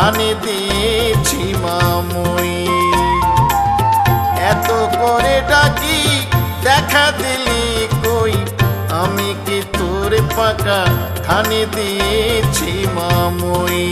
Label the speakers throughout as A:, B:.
A: ধানে দিয়েছি মামুই। এত করে ডাকি দেখা দিলি কই, আমি কি তোর পাকা ধানে দিয়েছি মামুই।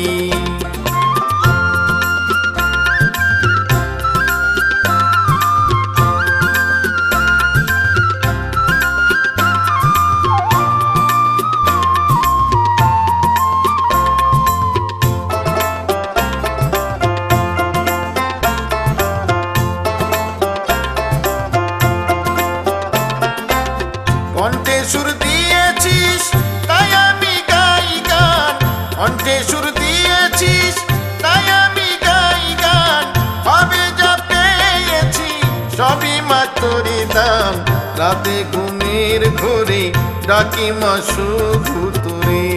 A: কণ্ঠে সুর দিয়েছিস তাই আমি গাই গান, কণ্ঠে সুর দিয়েছিস তাই আমি গাই গান। হবে যা পেয়েছি সবই মা তোরই দান, রাতে ঘুমের ঘোরে ডাকি মা শুধু তোরে,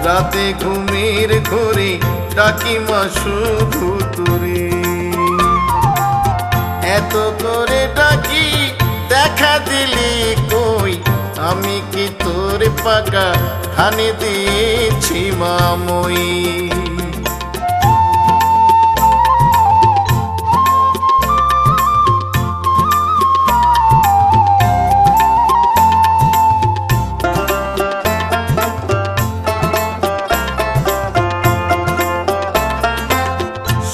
A: রাতে ঘুমের ঘোরে ডাকি মা শুধু তোরে। এত করে ডাকি দেখা দিলি কই, আমি কি তোর পাকা ধানে দিয়েছি মামুই।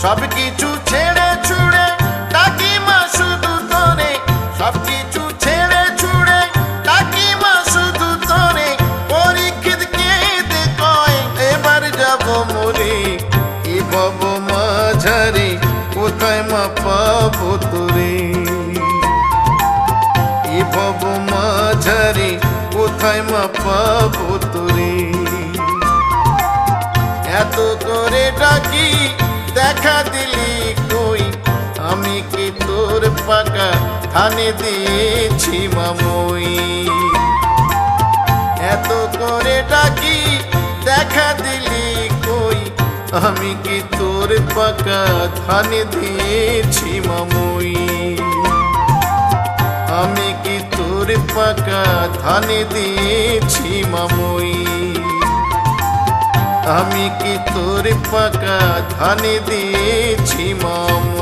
A: সব কিছু ছেড়ে ছুড়ে ডাকি মা শুধু তোরে, সব কিছু ছেড়ে ছুড়ে ডাকি মা শুধু তোরে। পরীক্ষিত কেঁদে কয় এবার যাব মরে, এ ভব মাঝারে কোথায় মা পাবো তোরে, এ ভব মাঝারে কোথায় মা পাবো তোরে। এত করে ডাকি দেখা দিলি কই, আমি কি তোর পাকা ধানে দিয়েছি মামুই। এত করে ডাকি দেখা দিলি কই, আমি কি তোর পাকা ধানে দিয়েছি মামুই। আমি কি তোর পাকা ধানে দিয়েছি মামুই। আমি কি তোর পাকা ধানে দিয়েছি মামুই।